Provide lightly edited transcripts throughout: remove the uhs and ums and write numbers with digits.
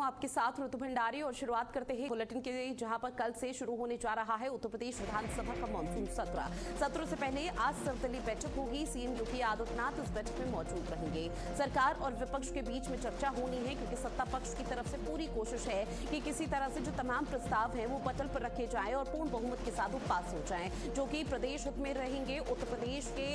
हूं आपके साथ ऋतु भंडारी और शुरुआत करते हैं बुलेटिन के, जहां पर कल से शुरू होने जा रहा है उत्तर प्रदेश विधानसभा का मानसून सत्र से पहले आज सर्वदलीय बैठक होगी। सीएम योगी आदित्यनाथ इस बैठक में मौजूद रहेंगे। सरकार और विपक्ष के बीच में चर्चा होनी है, क्योंकि सत्ता पक्ष की तरफ से पूरी कोशिश है कि किसी तरह से जो तमाम प्रस्ताव हैं वो पटल पर रखे जाएं और पूर्ण बहुमत के साथ वो पास हो जाएं, जो कि प्रदेश हित में रहेंगे, उत्तर प्रदेश के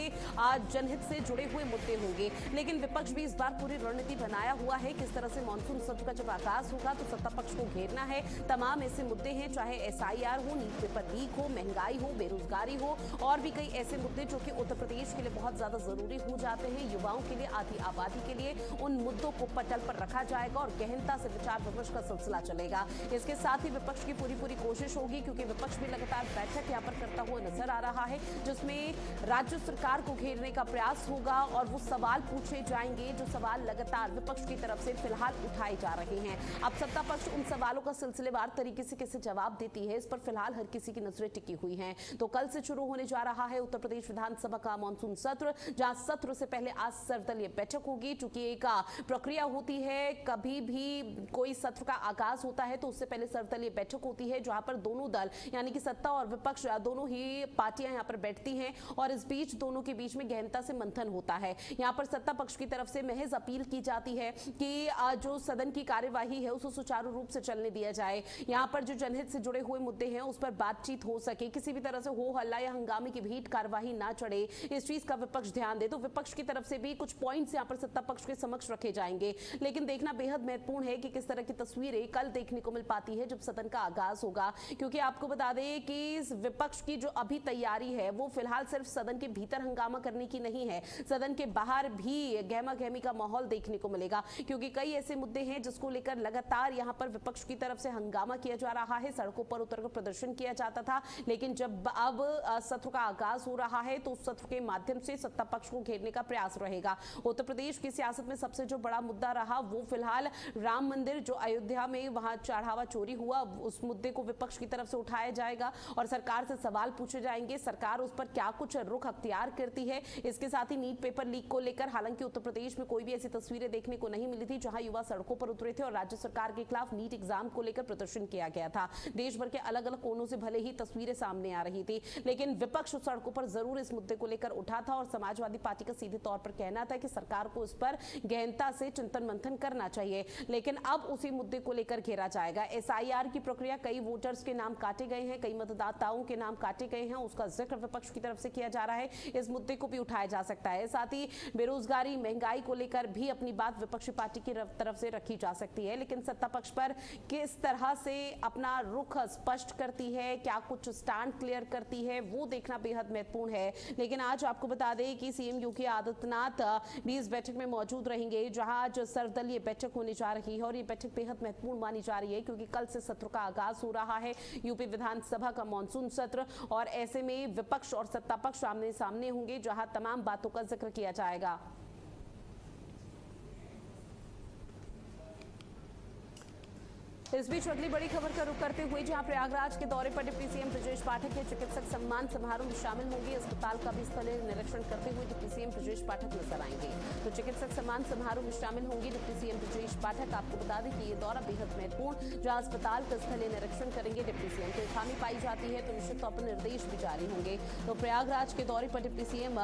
जनहित से जुड़े हुए मुद्दे होंगे। लेकिन विपक्ष भी इस बार पूरी रणनीति बनाया हुआ है किस तरह से मानसून सत्र का जब आगाज होगा तो सत्ता पक्ष को घेरना है। तमाम ऐसे मुद्दे हैं, चाहे एसआईआर हो, नीट पेपर लीक हो, महंगाई हो, बेरोजगारी हो और भी कई ऐसे मुद्दे जो कि उत्तर प्रदेश के लिए बहुत ज्यादा जरूरी हो जाते हैं, युवाओं के लिए, आधी आबादी के लिए। उन मुद्दों को पटल पर रखा जाएगा और गहनता से विचार विमर्श का सिलसिला चलेगा। इसके साथ ही विपक्ष की पूरी कोशिश होगी, क्योंकि विपक्ष भी लगातार बैठक यहाँ पर करता हुआ नजर आ रहा है, जिसमें राज्य सरकार को घेरने का प्रयास होगा और वो सवाल पूछे जाएंगे जो सवाल लगातार विपक्ष की तरफ से फिलहाल उठाए जा रहे हैं। अब सत्ता पक्ष उन सवालों का सिलसिलेवार तरीके से कैसे जवाब देती है, इस पर फिलहाल हर किसी की नजरें टिकी हुई हैं। तो कल से शुरू होने जा रहा है उत्तर प्रदेश विधानसभा का मानसून सत्र, जहां सत्र से पहले आज सर्वदलीय बैठक होगी। चूंकि एक प्रक्रिया होती है, कभी भी कोई सत्र का आगाज होता है तो उससे पहले सर्वदलीय बैठक होती है, जहां पर दोनों दल यानी कि सत्ता और विपक्ष दोनों ही पार्टियां यहां पर बैठती हैं और इस बीच दोनों के बीच में गहनता से मंथन होता है। यहां पर सत्ता पक्ष की तरफ से महज अपील की जाती है कि जो सदन की कार्यवाही है उसे सुचारू रूप से चलने दिया जाए। यहां पर जो जनहित से जुड़े हुए मुद्दे हैं उस पर बातचीत हो सके, किसी भी तरह से हो हल्ला या हंगामे की भीड़ कार्यवाही ना चढ़े, इस चीज का विपक्ष ध्यान दे। तो विपक्ष की तरफ से भी कुछ पॉइंट्स यहां पर सत्ता पक्ष के समक्ष रखे जाएंगे, लेकिन देखना बेहद महत्वपूर्ण है कि किस तरह की तस्वीरें कल देखने को मिल पाती है जब सदन का आगाज होगा। क्योंकि आपको बता दें कि विपक्ष की जो अभी तैयारी है वो फिलहाल सिर्फ सदन के भीतर हंगामा करने की नहीं है, सदन के बाहर भी गहमा गहमी का माहौल देखने को मिलेगा, क्योंकि कई ऐसे मुद्दे हैं जिसको लेकर लगातार यहां पर विपक्ष की तरफ से हंगामा किया जा रहा है, सड़कों पर उतरकर प्रदर्शन किया जाता था। लेकिन जब अब सत्र का आगाज हो रहा है तो उस सत्र के माध्यम से सत्ता पक्ष को घेरने का प्रयास रहेगा। उत्तर प्रदेश की सियासत में सबसे जो बड़ा मुद्दा रहा वो फिलहाल राम मंदिर, जो अयोध्या में वहां चढ़ावा चोरी हुआ, उस मुद्दे को विपक्ष की तरफ से उठाया जाएगा और सरकार से सवाल पूछे जाएंगे, सरकार उस पर क्या कुछ रुख अख्तियार करती है। इसके साथ ही नीट पेपर लीक को लेकर हालांकि उत्तर प्रदेश में कोई भी ऐसी तस्वीरें देखने को नहीं मिली थी जहां युवा सड़कों पर उतरे थे और राज्य सरकार के खिलाफ नीट एग्जाम को लेकर प्रदर्शन किया गया था। देश भर के अलग अलग कोनों से भले ही तस्वीरें सामने आ रही थी, लेकिन विपक्ष सड़कों पर जरूर इस मुद्दे को लेकर उठा था और समाजवादी पार्टी का सीधे तौर पर कहना था कि सरकार को इस पर गहनता से चिंतन मंथन करना चाहिए। लेकिन अब उसी मुद्दे को लेकर घेरा जाएगा। एसआईआर की प्रक्रिया, कई वोटर्स के नाम काटे गए हैं, कई मतदाताओं के नाम काटे गए हैं, उसका जिक्र विपक्ष की तरफ से किया जा रहा है, इस मुद्दे को भी उठाया जा सकता है। साथ ही बेरोजगारी, महंगाई को लेकर भी अपनी बात विपक्षी पार्टी की तरफ से रखी जा सकती है। लेकिन सत्ता पक्ष पर किस तरह से अपना रुख स्पष्ट करती है, क्या कुछ स्टैंड क्लियर करती है, वो देखना बेहद महत्वपूर्ण है। लेकिन आज आपको बता दें कि सीएम योगी आदित्यनाथ भी इस बैठक में मौजूद रहेंगे, जहां आज सर्वदलीय बैठक होने जा रही है और ये बैठक बेहद महत्वपूर्ण मानी जा रही है, क्योंकि कल से सत्र का आगाज हो रहा है, यूपी विधानसभा का मानसून सत्र, और ऐसे में विपक्ष और सत्ता पक्ष आमने सामने होंगे, जहां तमाम बातों का जिक्र किया जाएगा। इस बीच अगली बड़ी खबर का रुख करते हुए, जहां प्रयागराज के दौरे पर डिप्टी सीएम ब्रजेश पाठक के चिकित्सक सम्मान समारोह में शामिल होंगे। अस्पताल का भी स्थलीय निरीक्षण करते हुए डिप्टी सीएम ब्रजेश पाठक नजर आएंगे। तो चिकित्सक सम्मान समारोह में शामिल होंगे डिप्टी सीएम ब्रजेश पाठक। आपको बता दें कि ये दौरा बेहद महत्वपूर्ण, जहां अस्पताल का स्थलीय निरीक्षण करेंगे डिप्टी सीएम। कोई खामी पाई जाती है तो निश्चित तौर पर निर्देश भी जारी होंगे। तो प्रयागराज के दौरे पर डिप्टी सीएम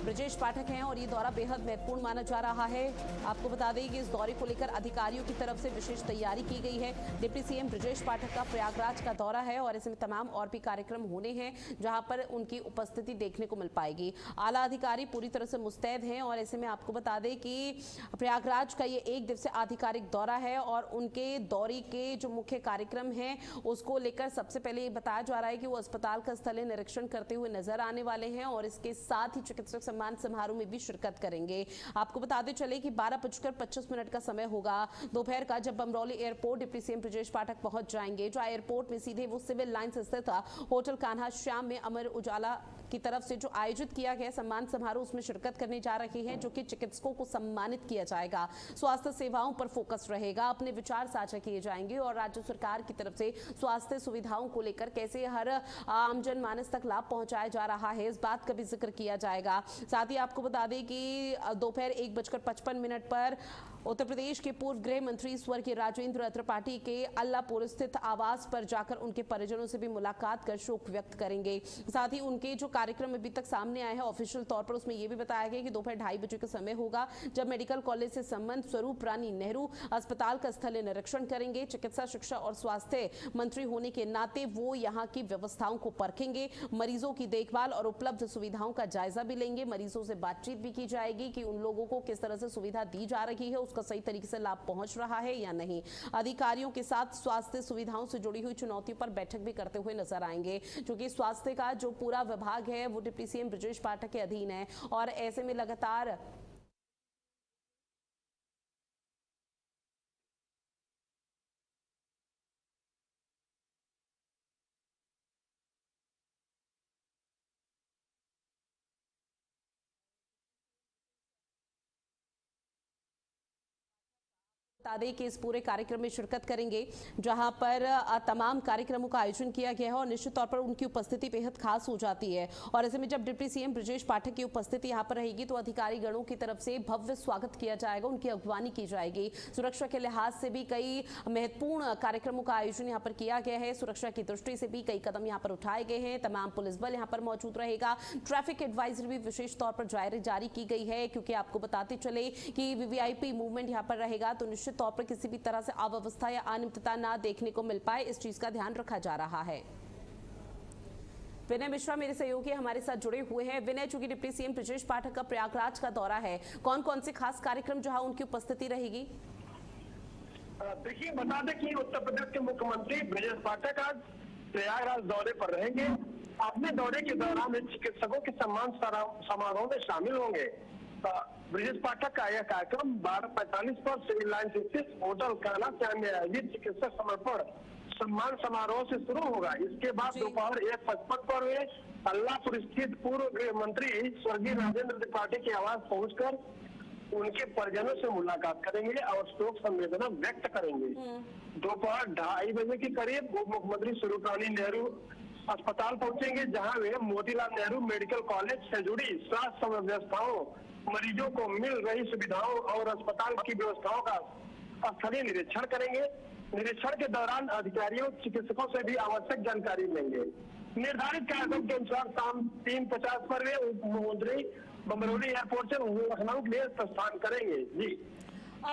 ब्रजेश पाठक हैं और ये दौरा बेहद महत्वपूर्ण माना जा रहा है। आपको बता दें कि इस दौरे को लेकर अधिकारियों की तरफ से विशेष तैयारी की गई है। डिप्टी सीएम ब्रजेश पाठक का प्रयागराज का दौरा है और इसमें तमाम और भी कार्यक्रम होने हैं, जहां पर उनकी उपस्थिति देखने को मिल पाएगी। आला अधिकारी पूरी तरह से मुस्तैद हैं और ऐसे में आपको बता दें कि प्रयागराज का ये एक दिवसीय आधिकारिक दौरा है और उनके दौरे के जो मुख्य कार्यक्रम हैं उसको लेकर सबसे पहले ये बताया जा रहा है कि वो अस्पताल का स्थलीय निरीक्षण करते हुए नजर आने वाले हैं और इसके साथ ही चिकित्सक सम्मान समारोह में भी शिरकत करेंगे। आपको बताते चले कि 12:25 का समय होगा दोपहर का, जब Bamrauli airport deputy CM Brajesh Pathak पहुंच जाएंगे, जो एयरपोर्ट में सीधे वो सिविल लाइन से स्थित होटल कान्हा श्याम में अमर उजाला की तरफ से जो आयोजित किया गया सम्मान समारोह उसमें शिरकत करने जा रहे हैं, जो कि चिकित्सकों को सम्मानित किया जाएगा। स्वास्थ्य सेवाओं पर फोकस रहेगा, अपने विचार साझा किए जाएंगे और राज्य सरकार की तरफ से स्वास्थ्य सुविधाओं को लेकर कैसे हर आम जनमानस तक लाभ पहुंचाया जा रहा है, इस बात का भी जिक्र किया जाएगा। साथ ही आपको बता दें कि दोपहर 1:55 पर उत्तर प्रदेश के पूर्व गृह मंत्री स्वर्गीय राजेंद्र त्रिपाठी के अल्लापुर स्थित आवास पर जाकर उनके परिजनों से भी मुलाकात कर शोक व्यक्त करेंगे। साथ ही उनके जो कार्यक्रम अभी तक सामने आए हैं ऑफिशियल तौर पर, उसमें यह भी बताया गया कि दोपहर 2:30 बजे का समय होगा जब मेडिकल कॉलेज से संबंध स्वरूप रानी नेहरू अस्पताल का स्थलीय निरीक्षण करेंगे। चिकित्सा, शिक्षा और स्वास्थ्य मंत्री होने के नाते वो यहाँ की व्यवस्थाओं को परखेंगे, मरीजों की देखभाल और उपलब्ध सुविधाओं का जायजा भी लेंगे। मरीजों से बातचीत भी की जाएगी कि उन लोगों को किस तरह से सुविधा दी जा रही है, उसका सही तरीके से लाभ पहुंच रहा है या नहीं। अधिकारियों के साथ स्वास्थ्य सुविधाओं से जुड़ी हुई चुनौतियों पर बैठक भी करते हुए नजर आएंगे। क्योंकि स्वास्थ्य का जो पूरा विभाग है वो डिप्टी सीएम ब्रजेश पाठक के अधीन है और ऐसे में लगातार बता दें कि इस पूरे कार्यक्रम में शिरकत करेंगे, जहां पर तमाम कार्यक्रमों का आयोजन किया गया है और निश्चित तौर पर उनकी उपस्थिति बेहद खास हो जाती है। और ऐसे में जब डिप्टी सीएम ब्रजेश पाठक की उपस्थिति यहां पर रहेगी तो अधिकारी गणों की तरफ से भव्य स्वागत किया जाएगा, उनकी अगवानी की जाएगी। सुरक्षा के लिहाज से भी कई महत्वपूर्ण कार्यक्रमों का आयोजन यहाँ पर किया गया है। सुरक्षा की दृष्टि से भी कई कदम यहाँ पर उठाए गए हैं। तमाम पुलिस बल यहाँ पर मौजूद रहेगा। ट्रैफिक एडवाइजरी भी विशेष तौर पर जारी की गई है, क्योंकि आपको बताते चले कि वीवीआईपी मूवमेंट यहाँ पर रहेगा तो निश्चित तौर पर किसी भी तरह से अव्यवस्था या अनियमितता ना देखने को मिल पाए, इस चीज का ध्यान रखा जा रहा है। विनय मिश्रा मेरे सहयोगी हमारे साथ जुड़े हुए हैं। विनय, चूंकि डिप्टी सीएम ब्रजेश पाठक का प्रयागराज का दौरा है, कौन कौन से खास कार्यक्रम जहां उनकी उपस्थिति रहेगी? देखिए, बता दें कि उत्तर प्रदेश के मुख्यमंत्री ब्रजेश पाठक आज प्रयागराज दौरे पर रहेंगे। अपने दौरे के दौरान चिकित्सकों के सम्मान समारोह में शामिल होंगे। ब्रजेश पाठक का यह कार्यक्रम 12:45 पर सिविल लाइन स्थित होटल काला श्याम में आयोजित चिकित्सक समर्पण सम्मान समारोह से शुरू होगा। इसके बाद दोपहर 1:55 पर वे अल्लापुर स्थित पूर्व गृह मंत्री स्वर्गीय राजेंद्र त्रिपाठी के आवास पहुंचकर उनके परिजनों से मुलाकात करेंगे और शोक संवेदना व्यक्त करेंगे। दोपहर 2:30 बजे के करीब उप मुख्यमंत्री स्वरूप रानी नेहरू अस्पताल पहुंचेंगे, जहां वे मोतीलाल नेहरू मेडिकल कॉलेज से जुड़ी स्वास्थ्य व्यवस्थाओं, मरीजों को मिल रही सुविधाओं और अस्पताल की व्यवस्थाओं का स्थलीय निरीक्षण करेंगे। निरीक्षण के दौरान अधिकारियों, चिकित्सकों से भी आवश्यक जानकारी लेंगे। निर्धारित कार्यक्रम के अनुसार शाम 3:50 पर वे उप मुख्यमंत्री बमरौली एयरपोर्ट से लखनऊ के लिए प्रस्थान करेंगे। जी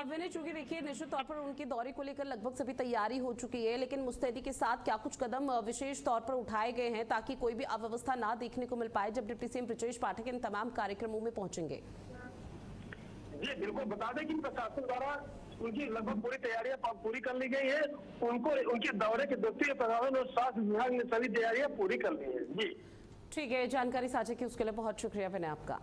विनय, चूंकि देखिए निश्चित तौर पर उनके दौरे को लेकर लगभग सभी तैयारी हो चुकी है, लेकिन मुस्तैदी के साथ क्या कुछ कदम विशेष तौर पर उठाए गए हैं ताकि कोई भी अव्यवस्था ना देखने को मिल पाए जब डिप्टी सीएम ब्रजेश पाठक इन तमाम कार्यक्रमों में पहुंचेंगे? जी बिल्कुल, बता दें कि प्रशासन द्वारा उनकी लगभग पूरी तैयारियां पूरी कर ली गई है। उनको उनके दौरे के दफ्तर प्रशासन और स्वास्थ्य विभाग ने सभी तैयारियां पूरी कर ली है। जी ठीक है, जानकारी साझा की उसके लिए बहुत शुक्रिया विनय आपका।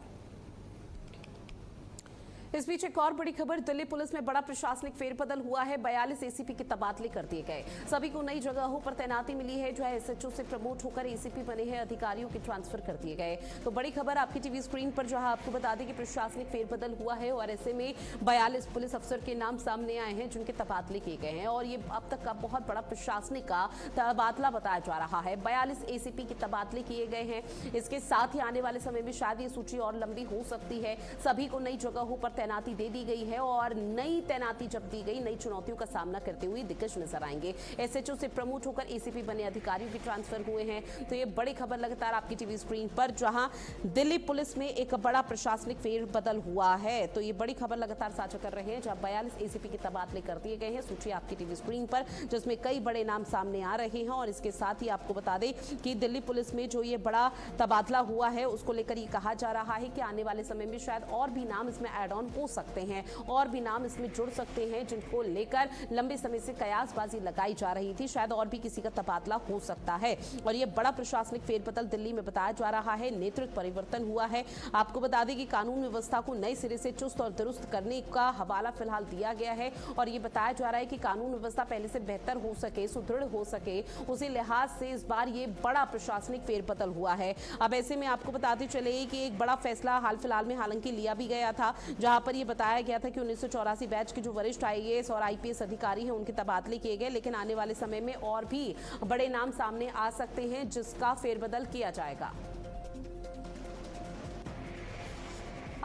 इस बीच एक और बड़ी खबर, दिल्ली पुलिस में बड़ा प्रशासनिक फेरबदल हुआ है। 42 एसीपी के तबादले कर दिए गए। सभी को नई जगहों पर तैनाती मिली है। जो है एसएचओ से प्रमोट होकर एसीपी बने हैं अधिकारियों के ट्रांसफर कर दिए गए। तो बड़ी खबर आपकी टीवी स्क्रीन पर, जहां आपको बता दें कि प्रशासनिक फेरबदल हुआ है और ऐसे में 42 पुलिस अफसर के नाम सामने आए हैं जिनके तबादले किए गए हैं और ये अब तक का बहुत बड़ा प्रशासनिक का तबादला बताया जा रहा है। 42 एसीपी के तबादले किए गए हैं। इसके साथ ही आने वाले समय में शायद ये सूची और लंबी हो सकती है। सभी को नई जगहों पर तैनाती दे दी गई है और नई तैनाती जब दी गई, नई चुनौतियों का सामना करते हुए दिग्गज नजर आएंगे। एसएचओ से प्रमोट होकर एसीपी बने अधिकारियों भी ट्रांसफर हुए हैं। तो ये बड़ी खबर लगातार आपकी टीवी स्क्रीन पर, जहां दिल्ली पुलिस में एक बड़ा प्रशासनिक फेरबदल हुआ है। तो ये बड़ी खबर लगातार साझा कर रहे हैं, जहां 42 एसीपी के तबादले कर दिए गए हैं। सूची आपकी टीवी स्क्रीन पर, जिसमें कई बड़े नाम सामने आ रहे हैं। और इसके साथ ही आपको बता दें कि दिल्ली पुलिस में जो ये बड़ा तबादला हुआ है उसको लेकर ये कहा जा रहा है कि आने वाले समय में शायद और भी नाम इसमें एड ऑन हो सकते हैं और भी नाम इसमें जुड़ सकते हैं, जिनको लेकर लंबे समय से कयासबाजी लगाई जा रही थी। शायद और भी किसी का तबादला हो सकता है और यह बड़ा प्रशासनिक फेरबदल दिल्ली में बताया जा रहा है। नेतृत्व परिवर्तन हुआ है। आपको बता दें कि कानून व्यवस्था को नए सिरे से चुस्त और दुरुस्त करने का हवाला फिलहाल दिया गया है और ये बताया जा रहा है कि कानून व्यवस्था पहले से बेहतर हो सके, सुदृढ़ हो सके, उसी लिहाज से इस बार ये बड़ा प्रशासनिक फेरबदल हुआ है। अब ऐसे में आपको बताते चले कि एक बड़ा फैसला हाल फिलहाल में हालांकि लिया भी गया था, जहां पर यह बताया गया था कि 1984 बैच के जो वरिष्ठ आईएएस और आईपीएस अधिकारी हैं उनके तबादले किए गए, लेकिन आने वाले समय में और भी बड़े नाम सामने आ सकते हैं जिसका फेरबदल किया जाएगा।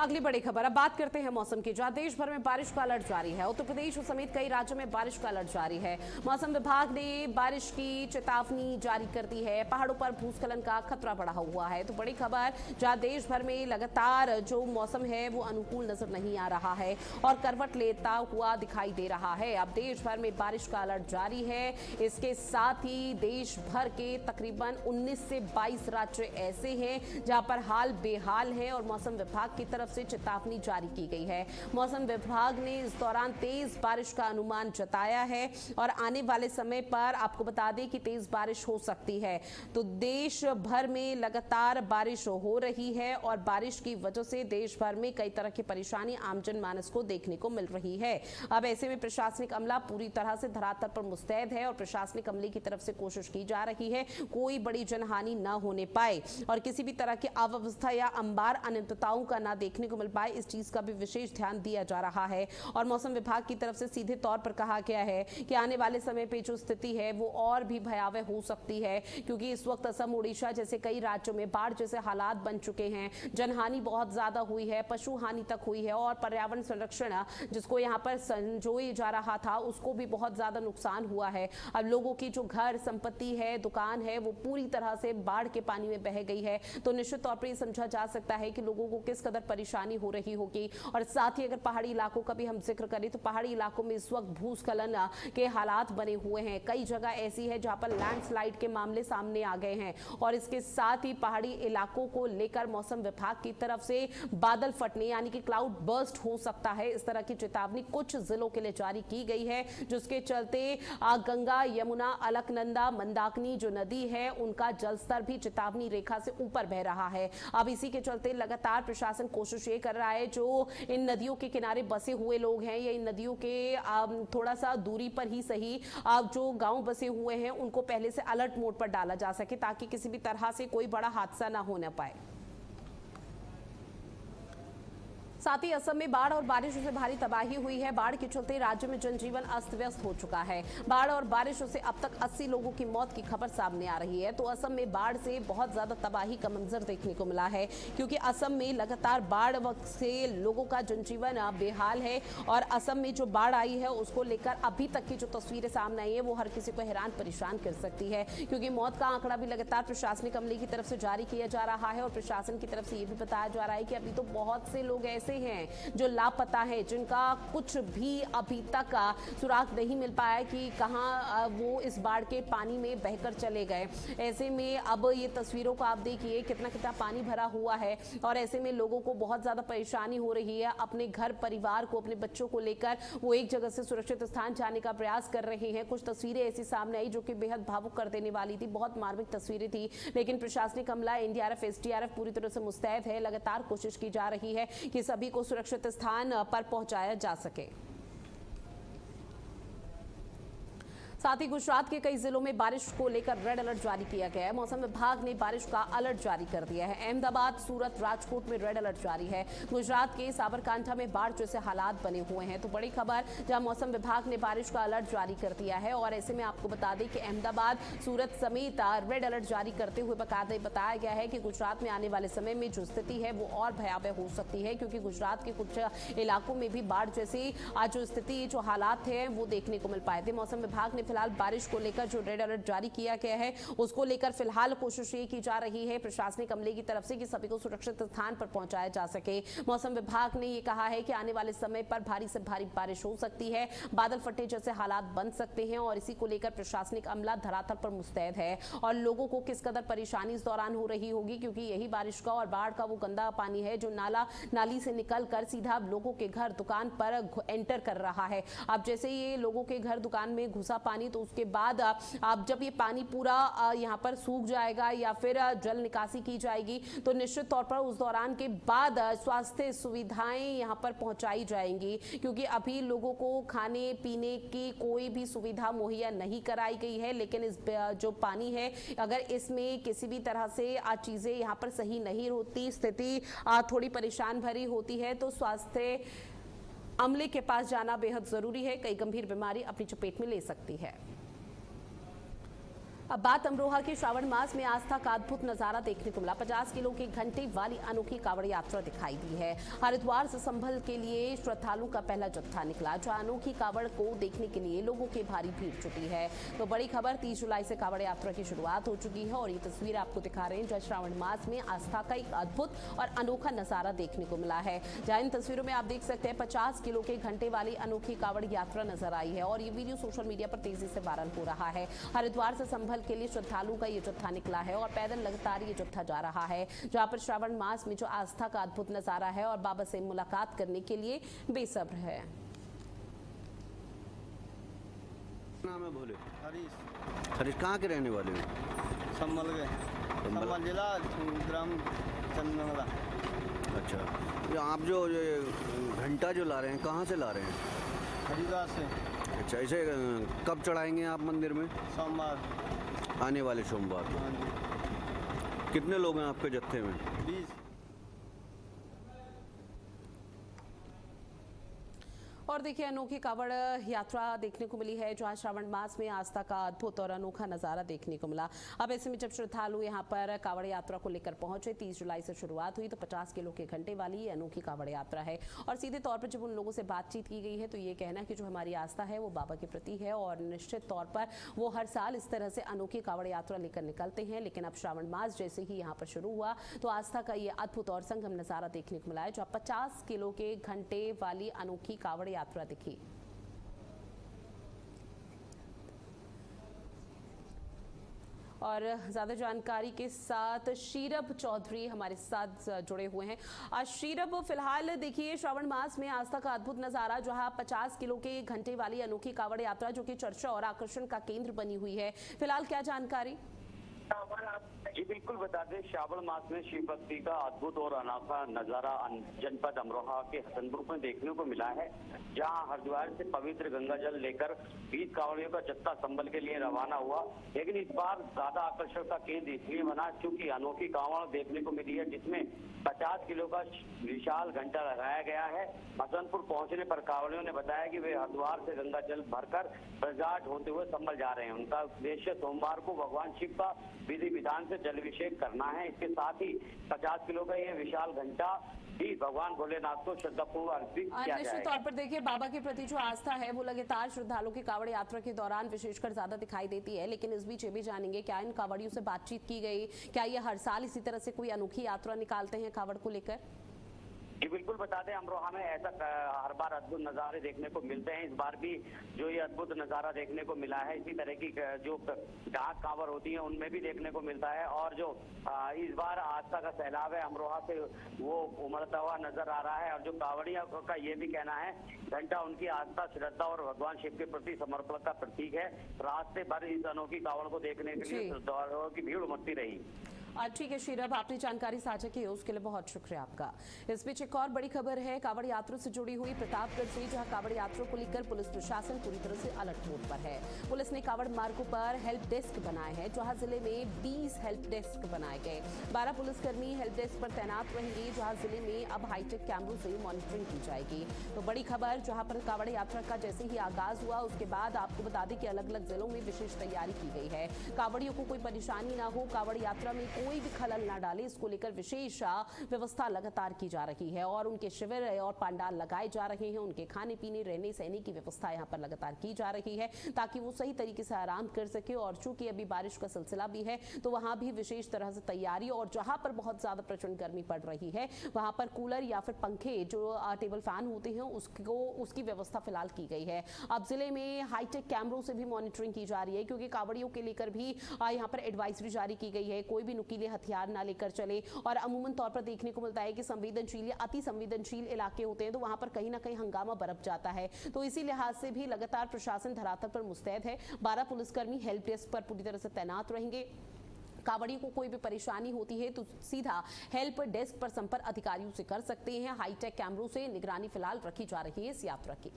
अगली बड़ी खबर, अब बात करते हैं मौसम की, जहां देश भर में बारिश का अलर्ट जारी है। उत्तर प्रदेश समेत कई राज्यों में बारिश का अलर्ट जारी है। मौसम विभाग ने बारिश की चेतावनी जारी कर दी है। पहाड़ों पर भूस्खलन का खतरा बढ़ा हुआ है। तो बड़ी खबर, जहां देश भर में लगातार जो मौसम है वो अनुकूल नजर नहीं आ रहा है और करवट लेता हुआ दिखाई दे रहा है। अब देश भर में बारिश का अलर्ट जारी है। इसके साथ ही देश भर के तकरीबन 19 से 22 राज्य ऐसे हैं जहां पर हाल बेहाल है और मौसम विभाग की तरफ से चेतावनी जारी की गई है। मौसम विभाग ने इस दौरान तेज बारिश का अनुमान जताया है और आने वाले समय पर आपको बता दें कि तेज बारिश हो सकती है। तो देश भर में लगातार बारिश हो रही है और बारिश की वजह से देश भर में कई तरह की परेशानी आम जनमानस को देखने को मिल रही है। अब ऐसे में प्रशासनिक अमला पूरी तरह से धरातल पर मुस्तैद है और प्रशासनिक अमले की तरफ से कोशिश की जा रही है कोई बड़ी जनहानि न होने पाए और किसी भी तरह की अव्यवस्था या अंबार अनियमितताओं का न देखने को मिल पाए, इस चीज का भी विशेष ध्यान दिया जा रहा है। और मौसम विभाग की तरफ से सीधे तौर पर कहा गया है कि आने वाले समय पे जो स्थिति है वो और भी भयावह हो सकती है, क्योंकि इस वक्त असम, उड़ीसा जैसे कई राज्यों में बाढ़ जैसे हालात बन चुके हैं। जनहानि बहुत ज्यादा हुई है, पशु हानि तक हुई है और पर्यावरण संरक्षण जिसको यहाँ पर संजोया जा रहा था उसको भी बहुत ज्यादा नुकसान हुआ है। अब लोगों की जो घर संपत्ति है, दुकान है, वो पूरी तरह से बाढ़ के पानी में बह गई है। तो निश्चित तौर पर यह समझा जा सकता है कि लोगों को किस कदर परेशानी हो रही होगी। और साथ ही अगर पहाड़ी इलाकों का भी हम जिक्र करें तो पहाड़ी इलाकों में इस वक्त भूस्खलन के हालात बने हुए हैं। कई जगह ऐसी है जहां पर लैंडस्लाइड के मामले सामने आ गए हैं और इसके साथ ही पहाड़ी इलाकों को लेकर मौसम विभाग की तरफ से बादल फटने यानी कि क्लाउड बर्स्ट हो सकता है, इस तरह की चेतावनी कुछ जिलों के लिए जारी की गई है, जिसके चलते गंगा, यमुना, अलकनंदा, मंदाकिनी जो नदी है उनका जलस्तर भी चेतावनी रेखा से ऊपर बह रहा है। अब इसी के चलते लगातार प्रशासन कोशिश ये कर रहा है जो इन नदियों के किनारे बसे हुए लोग हैं या इन नदियों के थोड़ा सा दूरी पर ही सही जो गांव बसे हुए हैं उनको पहले से अलर्ट मोड पर डाला जा सके ताकि किसी भी तरह से कोई बड़ा हादसा ना हो पाए। साथ ही असम में बाढ़ और बारिशों से भारी तबाही हुई है। बाढ़ के चलते राज्य में जनजीवन अस्त व्यस्त हो चुका है। बाढ़ और बारिशों से अब तक 80 लोगों की मौत की खबर सामने आ रही है। तो असम में बाढ़ से बहुत ज्यादा तबाही का मंजर देखने को मिला है, क्योंकि असम में लगातार बाढ़ वक्त से लोगों का जनजीवन बेहाल है और असम में जो बाढ़ आई है उसको लेकर अभी तक की जो तस्वीरें सामने आई है वो हर किसी को हैरान परेशान कर सकती है, क्योंकि मौत का आंकड़ा भी लगातार प्रशासनिक अमले की तरफ से जारी किया जा रहा है और प्रशासन की तरफ से ये भी बताया जा रहा है कि अभी तो बहुत से लोग ऐसे हैं जो लापता है, जिनका कुछ भी अभी तक सुराग नहीं मिल पाया कि कहां वो इस बाढ़ के पानी में बहकर चले गए। ऐसे में अब ये तस्वीरों को आप देखिए कितना कितना पानी भरा हुआ है और ऐसे में लोगों को बहुत ज्यादा परेशानी हो रही है। अपने घर परिवार को, अपने बच्चों को लेकर वो एक जगह से सुरक्षित स्थान जाने का प्रयास कर रहे हैं। कुछ तस्वीरें ऐसी सामने आई जो कि बेहद भावुक कर देने वाली थी, बहुत मार्मिक तस्वीरें थी, लेकिन प्रशासनिक अमला, एनडीआरएफ, एसडीआरएफ पूरी तरह से मुस्तैद है। लगातार कोशिश की जा रही है कि सभी को सुरक्षित स्थान पर पहुंचाया जा सके। साथ ही गुजरात के कई जिलों में बारिश को लेकर रेड अलर्ट जारी किया गया है। मौसम विभाग ने बारिश का अलर्ट जारी कर दिया है। अहमदाबाद, सूरत, राजकोट में रेड अलर्ट जारी है। गुजरात के साबरकांठा में बाढ़ जैसे हालात बने हुए हैं। तो बड़ी खबर, जहां मौसम विभाग ने बारिश का अलर्ट जारी कर दिया है और ऐसे में आपको बता दें कि अहमदाबाद, सूरत समेत रेड अलर्ट जारी करते हुए बताया गया है कि गुजरात में आने वाले समय में जो स्थिति है वो और भयावह हो सकती है, क्योंकि गुजरात के कुछ इलाकों में भी बाढ़ जैसी जो स्थिति, जो हालात है वो देखने को मिल पाए थे। मौसम विभाग ने फिलहाल बारिश को लेकर जो रेड अलर्ट जारी किया गया है उसको लेकर फिलहाल कोशिश ये की जा रही है प्रशासनिक अमले की तरफ से कि सभी को सुरक्षित स्थान पर पहुंचाया जा सके। मौसम विभाग ने ये कहा है कि आने वाले समय पर भारी से भारी बारिश हो सकती है, बादल फटने जैसे हालात बन सकते हैं और इसी को लेकर प्रशासनिक अमला धरातल पर मुस्तैद है और लोगों को किस कदर परेशानी इस दौरान हो रही होगी, क्योंकि यही बारिश का और बाढ़ का वो गंदा पानी है जो नाली से निकल कर सीधा लोगों के घर, दुकान पर एंटर कर रहा है। अब जैसे ये लोगों के घर, दुकान में घुसा पानी, तो उसके बाद आप जब ये पानी पूरा यहाँ पर सूख जाएगा या फिर जल निकासी की जाएगी तो निश्चित तौर पर उस दौरान के बाद स्वास्थ्य सुविधाएं यहाँ पर पहुंचाई जाएंगी, क्योंकि अभी लोगों को खाने पीने की कोई भी सुविधा मुहैया नहीं कराई गई है। लेकिन इस जो पानी है, अगर इसमें किसी भी तरह से चीजें यहाँ पर सही नहीं होती, स्थिति थोड़ी परेशान भरी होती है, तो स्वास्थ्य अमले के पास जाना बेहद जरूरी है। कई गंभीर बीमारी अपनी चपेट में ले सकती है। अब बात अमरोहा के श्रावण मास में आस्था का अद्भुत नजारा देखने को मिला। 50 किलो के घंटे वाली अनोखी कावड़ यात्रा दिखाई दी है। हरिद्वार से संभल के लिए श्रद्धालुओं का पहला जत्था निकला, जहां अनोखी कावड़ को देखने के लिए लोगों की भारी भीड़ जुटी है। तो बड़ी खबर, 30 जुलाई से कावड़ यात्रा की शुरुआत हो चुकी है और ये तस्वीर आपको दिखा रहे हैं जहां श्रावण मास में आस्था का एक अद्भुत और अनोखा नजारा देखने को मिला है। जहां इन तस्वीरों में आप देख सकते हैं 50 किलो के घंटे वाली अनोखी कावड़ यात्रा नजर आई है और ये वीडियो सोशल मीडिया पर तेजी से वायरल हो रहा है। हरिद्वार से संभल के लिए श्रद्धालु का ये जत्था निकला है और पैदल लगातार ये जत्था जा रहा है, जहां पर श्रावण मास में जो आस्था का अद्भुत नजारा है और बाबा से मुलाकात करने के लिए बेसब्र है। नाम है भोले? हरीश। हरीश कहाँ के रहने वाले हो? संभल गए, संभल जिला, ग्राम चंदनगला। अच्छा, ये आप जो ये घंटा जो ला रहे हैं कहाँ से ला रहे हैं? हरिद्वार से। अच्छा, इसे कब चढ़ाएंगे आप मंदिर में? सोमवार, आने वाले सोमवार। हाँ जी। कितने लोग हैं आपके जत्थे में? 20। और देखिए, अनोखी कावड़ यात्रा देखने को मिली है जहां श्रावण मास में आस्था का अद्भुत और अनोखा नजारा देखने को मिला। अब ऐसे में जब श्रद्धालु यहां पर कावड़ यात्रा को लेकर पहुंचे, 30 जुलाई से शुरुआत हुई, तो 50 किलो के घंटे वाली ये अनोखी कावड़ यात्रा है। और सीधे तौर पर जब उन लोगों से बातचीत की गई है तो ये कहना कि जो हमारी आस्था है वो बाबा के प्रति है और निश्चित तौर पर वो हर साल इस तरह से अनोखी कावड़ यात्रा लेकर निकलते हैं। लेकिन अब श्रावण मास जैसे ही यहाँ पर शुरू हुआ तो आस्था का ये अद्भुत और संगम नजारा देखने को मिला है, जहाँ 50 किलो के घंटे वाली अनोखी कावड़ यात्रा दिखी। और ज्यादा जानकारी के साथ शीरब चौधरी हमारे साथ जुड़े हुए हैं। शीरब, फिलहाल देखिए श्रावण मास में आस्था का अद्भुत नजारा, जहां 50 किलो के घंटे वाली अनोखी कावड़ यात्रा जो कि चर्चा और आकर्षण का केंद्र बनी हुई है, फिलहाल क्या जानकारी? जी बिल्कुल बता दें, श्रावण मास में शिव भक्ति का अद्भुत और अनोखा नजारा जनपद अमरोहा के हसनपुर में देखने को मिला है, जहां हरिद्वार से पवित्र गंगा जल लेकर 20 कांवड़ियों का जत्था संभल के लिए रवाना हुआ। लेकिन इस बार ज्यादा आकर्षण का केंद्र इसलिए बना क्योंकि अनोखी कांवड़ देखने को मिली है, जिसमें 50 किलो का विशाल घंटा लगाया गया है। हसनपुर पहुंचने पर कांवड़ियों ने बताया कि वे हरिद्वार से गंगा जल भरकर प्रजाट होते हुए संभल जा रहे हैं। उनका उद्देश्य सोमवार को भगवान शिव का विधि विधान से जलाभिषेक करना है। इसके साथ ही 50 किलो का यह विशाल घंटा भी भगवान भोलेनाथ को श्रद्धापूर्वक अर्पित किया जाएगा। निश्चित तौर पर देखिए, बाबा के प्रति जो आस्था है वो लगातार श्रद्धालुओं की कावड़ यात्रा के दौरान विशेषकर ज्यादा दिखाई देती है। लेकिन इस बीच ये भी जानेंगे, क्या इन कावड़ियों से बातचीत की गई? क्या ये हर साल इसी तरह से कोई अनोखी यात्रा निकालते हैं कावड़ को लेकर? जी बिल्कुल बता दें, अमरोहा में ऐसा हर बार अद्भुत नज़ारे देखने को मिलते हैं। इस बार भी जो ये अद्भुत नज़ारा देखने को मिला है, इसी तरह की जो डाक कांवर होती है उनमें भी देखने को मिलता है। और जो इस बार आस्था का सैलाब है अमरोहा से वो उमड़ता हुआ नजर आ रहा है। और जो कांवड़िया का ये भी कहना है, घंटा उनकी आस्था, श्रद्धा और भगवान शिव के प्रति समर्पण का प्रतीक है। रास्ते भर इस अनोखी कांवड़ को देखने के लिए श्रद्धालुओं की भीड़ उमड़ती रही। ठीक है शीरब, आपने जानकारी साझा की है उसके लिए बहुत शुक्रिया आपका। इस बीच एक और बड़ी खबर है कावड़ यात्रा से जुड़ी हुई प्रतापगढ़ से, जहां कावड़ यात्रा को लेकर पुलिस प्रशासन पूरी तरह से अलर्ट मोड पर है। पुलिस ने कावड़ मार्गों पर हेल्प डेस्क बनाए हैं, जहां जिले में 20 हेल्प डेस्क बनाए गए। 12 पुलिसकर्मी हेल्प डेस्क पर तैनात रहेंगे, जहां जिले में अब हाईटेक कैमरों से मॉनिटरिंग की जाएगी। तो बड़ी खबर, जहां पर कावड़ यात्रा का जैसे ही आगाज हुआ उसके बाद आपको बता दें कि अलग अलग जिलों में विशेष तैयारी की गई है। कावड़ियों को कोई परेशानी ना हो, कावड़ यात्रा में कोई भी खलल ना डाले, इसको लेकर विशेष व्यवस्था लगातार की जा रही है और उनके शिविर और पंडाल लगाए जा रहे हैं। उनके खाने पीने, रहने सहने की व्यवस्था यहाँ पर लगातार की जा रही है ताकि वो सही तरीके से आराम कर सके। और चूंकि अभी बारिश का सिलसिला भी है तो वहां भी विशेष तरह से तैयारी, और जहां पर बहुत ज्यादा प्रचंड गर्मी पड़ रही है वहां पर कूलर या फिर पंखे जो टेबल फैन होते हैं उसकी व्यवस्था फिलहाल की गई है। अब जिले में हाईटेक कैमरों से भी मॉनिटरिंग की जा रही है, क्योंकि कावड़ियों के लेकर भी यहाँ पर एडवाइजरी जारी की गई है, कोई भी नुकीले हथियार ना लेकर चले। और अमूमन तौर पर देखने को मिलता है कि संवेदनशील या अति संवेदनशील इलाके होते हैं तो वहां पर कहीं ना कहीं हंगामा बरप जाता है। तो इसी लिहाज से भी लगातार प्रशासन धरातल पर मुस्तैद है। 12 पुलिसकर्मी हेल्प डेस्क पर पूरी तरह से तैनात रहेंगे। कावड़ियों को कोई भी परेशानी होती है तो सीधा हेल्प डेस्क पर संपर्क अधिकारियों से कर सकते हैं। हाईटेक कैमरों से निगरानी फिलहाल रखी जा रही है इस यात्रा की।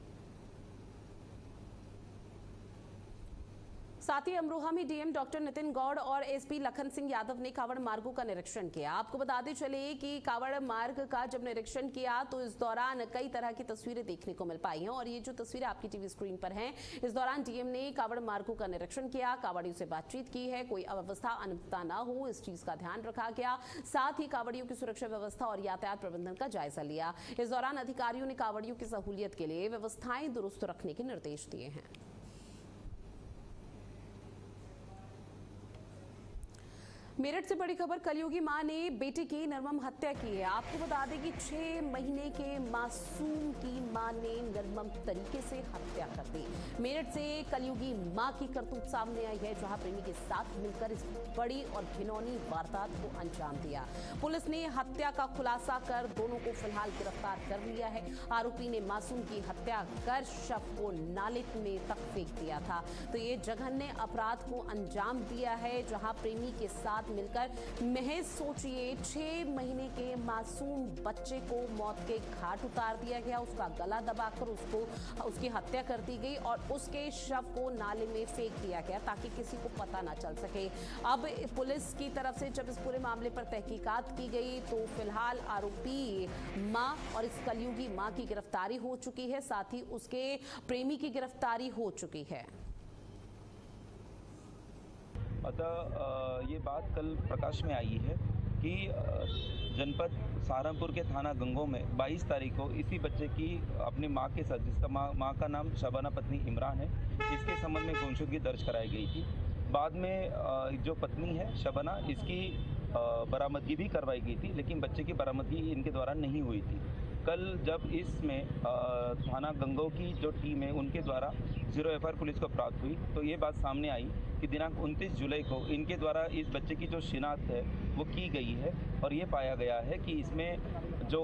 साथ ही अमरोहा में डीएम डॉक्टर नितिन गौड़ और एसपी लखन सिंह यादव ने कावड़ मार्गों का निरीक्षण किया। आपको बताते चले कि कावड़ मार्ग का जब निरीक्षण किया तो इस दौरान कई तरह की तस्वीरें देखने को मिल पाई हैं और ये जो तस्वीरें आपकी टीवी स्क्रीन पर हैं, इस दौरान डीएम ने कावड़ मार्गों का निरीक्षण किया, कावड़ियों से बातचीत की है, कोई अव्यवस्था अनियमितता न हो इस चीज का ध्यान रखा गया। साथ ही कावड़ियों की सुरक्षा व्यवस्था और यातायात प्रबंधन का जायजा लिया। इस दौरान अधिकारियों ने कावड़ियों की सहूलियत के लिए व्यवस्थाएं दुरुस्त रखने के निर्देश दिए हैं। मेरठ से बड़ी खबर, कलयुगी मां ने बेटे की निर्मम हत्या की है। आपको बता दें कि 6 महीने के मासूम की मां ने निर्मम तरीके से हत्या कर दी। मेरठ से कलयुगी मां की करतूत सामने आई है, जहां प्रेमी के साथ मिलकर इस बड़ी और घिनौनी वारदात को अंजाम दिया। पुलिस ने हत्या का खुलासा कर दोनों को फिलहाल गिरफ्तार कर लिया है। आरोपी ने मासूम की हत्या कर शव को नाले में तक फेंक दिया था। तो ये जघन्य अपराध को अंजाम दिया है, जहां प्रेमी के साथ मिलकर महज सोचिए 6 महीने के मासूम बच्चे को मौत के घाट उतार दिया गया, उसका गला दबाकर उसकी हत्या कर दी गई और उसके शव को नाले में फेंक दिया गया ताकि किसी को पता ना चल सके। अब पुलिस की तरफ से जब इस पूरे मामले पर तहकीकात की गई तो फिलहाल आरोपी मां और इस कलयुगी मां की गिरफ्तारी हो चुकी है, साथ ही उसके प्रेमी की गिरफ्तारी हो चुकी है। अतः ये बात कल प्रकाश में आई है कि जनपद सहारनपुर के थाना गंगो में 22 तारीख को इसी बच्चे की अपनी मां के साथ, जिसका मां का नाम शबाना पत्नी इमरान है, इसके संबंध में गुमशुदगी दर्ज कराई गई थी। बाद में जो पत्नी है शबाना, इसकी बरामदगी भी करवाई गई थी, लेकिन बच्चे की बरामदगी इनके द्वारा नहीं हुई थी। कल जब इसमें थाना गंगो की जो टीम है उनके द्वारा 0 FIR पुलिस को प्राप्त हुई तो ये बात सामने आई कि दिनांक 29 जुलाई को इनके द्वारा इस बच्चे की जो शिनाख्त है वो की गई है और ये पाया गया है कि इसमें जो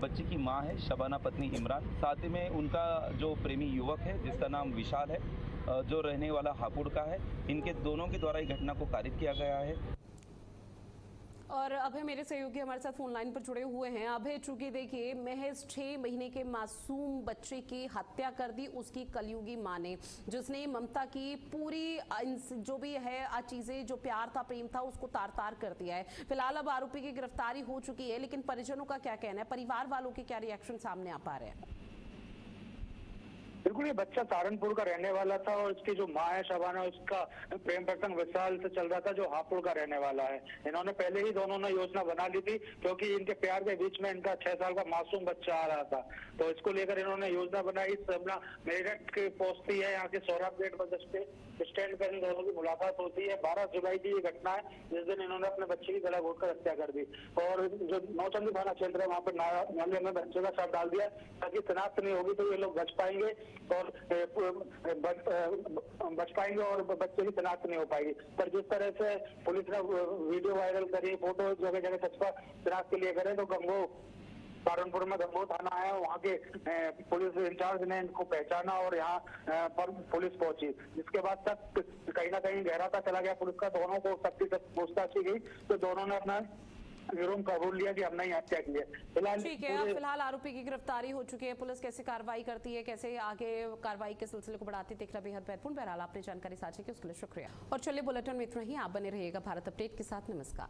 बच्चे की मां है शबाना पत्नी इमरान, साथ में उनका जो प्रेमी युवक है जिसका नाम विशाल है, जो रहने वाला हापुड़ का है, इनके दोनों के द्वारा ये घटना को कारित किया गया है। और अभय मेरे सहयोगी हमारे साथ फोन लाइन पर जुड़े हुए हैं। अभय, चूंकि देखिए महज 6 महीने के मासूम बच्चे की हत्या कर दी उसकी कलयुगी मां ने, जिसने ममता की पूरी जो भी है चीजें, जो प्यार था, प्रेम था, उसको तार तार कर दिया है। फिलहाल अब आरोपी की गिरफ्तारी हो चुकी है, लेकिन परिजनों का क्या कहना है, परिवार वालों के क्या रिएक्शन सामने आ पा रहे हैं? बिल्कुल, ये बच्चा सहारनपुर का रहने वाला था और इसकी जो माँ है शबाना, उसका प्रेम प्रसंग विशाल से चल रहा था जो हापुड़ का रहने वाला है। इन्होंने पहले ही दोनों ने योजना बना ली थी क्योंकि इनके प्यार के बीच में इनका 6 साल का मासूम बच्चा आ रहा था, तो इसको लेकर इन्होंने योजना बनाई। मेरठ की पहुंचती है, यहाँ के सौरभ गेट बस स्टैंड पर इन दोनों की मुलाकात होती है। 12 जुलाई की ये घटना है जिस दिन इन्होंने अपने बच्चे की गला घोटकर हत्या कर दी और जो नौचंदी थाना क्षेत्र है वहाँ पर नाले में बच्चे का शव डाल दिया ताकि शिनाख्त नहीं होगी तो ये लोग बच पाएंगे और बच पाएंगे और बच्चे की शिनाख्त नहीं हो पाएगी। पर जिस तरह से पुलिस ने वीडियो वायरल करी, फोटो जगह जगह सचपा शिनाख्त के लिए करे, तो गंगो सहारनपुर में गंगो थाना आया, वहाँ के पुलिस इंचार्ज ने इनको पहचाना और यहाँ पर पुलिस पहुंची, जिसके बाद तक कहीं ना कहीं गहराता चला गया पुलिस का। दोनों को सख्ती से पूछताछ की गई तो दोनों ने अपना जुर्म कबूल लिया कि हमने हत्या की है। फिलहाल ठीक है, अब फिलहाल आरोपी की गिरफ्तारी हो चुकी है। पुलिस कैसे कार्रवाई करती है, कैसे आगे कार्रवाई के सिलसिले को बढ़ाती है, देखना बेहद महत्वपूर्ण। बहरहाल आपने जानकारी साझा की उसके लिए शुक्रिया। और चलिए बुलेटिन में इतना ही। आप बने रहिएगा भारत अपडेट के साथ। नमस्कार।